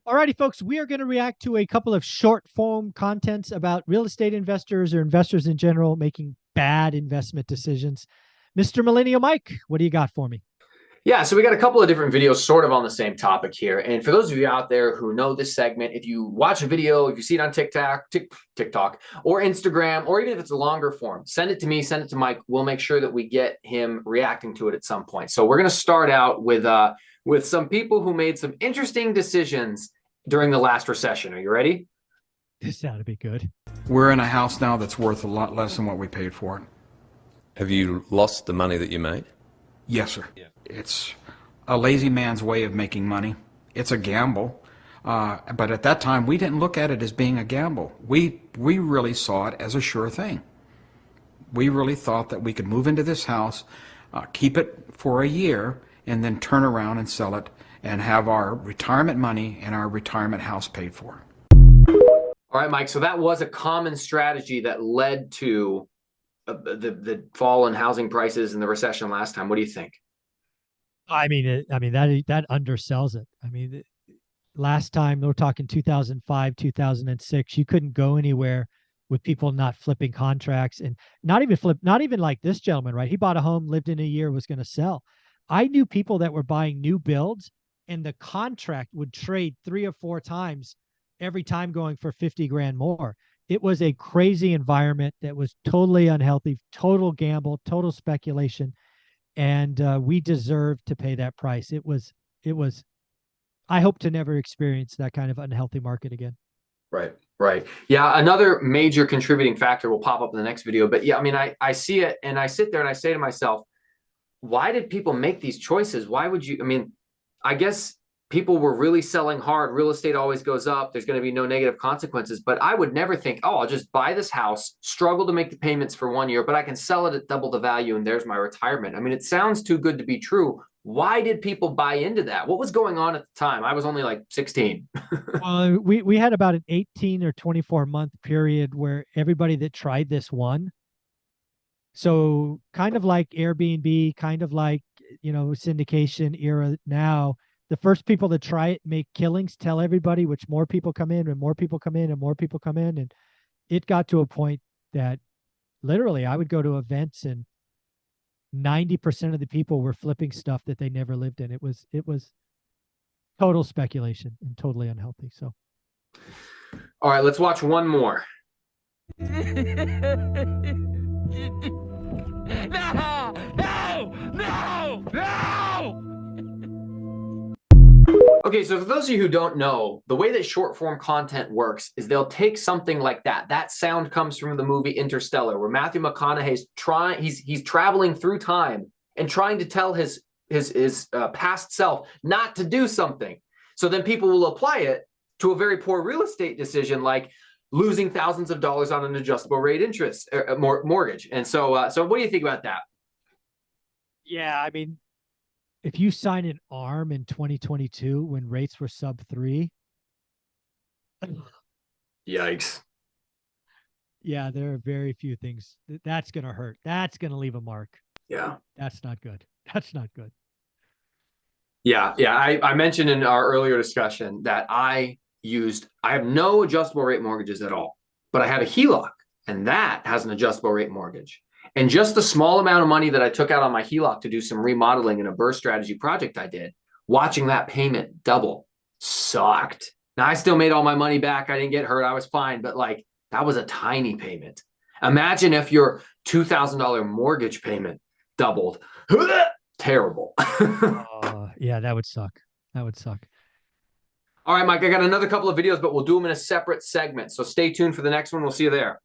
Alrighty, folks, we are going to react to a couple of short form contents about real estate investors or investors in general making bad investment decisions. Mr. Millennial Mike, what do you got for me? Yeah, so we got a couple of different videos sort of on the same topic here. And for those of you out there who know this segment, if you watch a video, if you see it on TikTok or Instagram, or even if it's a longer form, send it to me, send it to Mike. We'll make sure that we get him reacting to it at some point. So we're going to start out with some people who made some interesting decisions during the last recession. Are you ready? This ought to be good. We're in a house now that's worth a lot less than what we paid for it. Have you lost the money that you made? Yes, sir. Yeah. It's a lazy man's way of making money. It's a gamble. But at that time, we didn't look at it as being a gamble. We really saw it as a sure thing. We really thought that we could move into this house, keep it for a year, and then turn around and sell it and have our retirement money and our retirement house paid for. All right, Mike. So that was a common strategy that led to the fall in housing prices and the recession last time. What do you think? I mean, that undersells it. I mean, last time we're talking 2005, 2006, you couldn't go anywhere with people not flipping contracts and not even like this gentleman, right? He bought a home, lived in a year, was going to sell. I knew people that were buying new builds and the contract would trade 3 or 4 times every time, going for 50 grand more. It was a crazy environment that was totally unhealthy, total gamble, total speculation. And we deserved to pay that price. It was, I hope to never experience that kind of unhealthy market again. Right, right. Yeah, another major contributing factor will pop up in the next video. But yeah, I mean, I see it and I sit there and I say to myself, why did people make these choices? Why would you? I mean, I guess people were really selling hard. Real estate always goes up. There's going to be no negative consequences. But I would never think, oh, I'll just buy this house, struggle to make the payments for 1 year, but I can sell it at double the value and there's my retirement. I mean, it sounds too good to be true. Why did people buy into that? What was going on at the time? I was only like 16. Well, we had about an 18 or 24-month period where everybody that tried this won. So kind of like Airbnb, kind of like, syndication era now. The first people that try it make killings, tell everybody, which more people come in and more people come in and more people come in. And it got to a point that literally I would go to events and 90% of the people were flipping stuff that they never lived in. It was total speculation and totally unhealthy. So, All right, let's watch one more. No! No! No! No! Okay, so for those of you who don't know, the way that short form content works is they'll take something like that. That sound comes from the movie Interstellar, where Matthew McConaughey's he's traveling through time and trying to tell his past self not to do something. So then people will apply it to a very poor real estate decision, like losing thousands of dollars on an adjustable rate interest mortgage. And so, so what do you think about that? yeah, I mean, if you sign an ARM in 2022 when rates were sub 3, Yikes. yeah, there are very few things that's going to hurt. That's going to leave a mark. Yeah. That's not good. That's not good. Yeah. Yeah. I mentioned in our earlier discussion that I have no adjustable rate mortgages at all, but I have a HELOC and that has an adjustable rate mortgage. And just the small amount of money that I took out on my HELOC to do some remodeling in a burst strategy project I did, watching that payment double sucked. Now, I still made all my money back. I didn't get hurt. I was fine. But like, that was a tiny payment. Imagine if your $2,000 mortgage payment doubled. Terrible. Yeah, that would suck. That would suck. All right, Mike, I got another couple of videos, but we'll do them in a separate segment. So stay tuned for the next one. We'll see you there.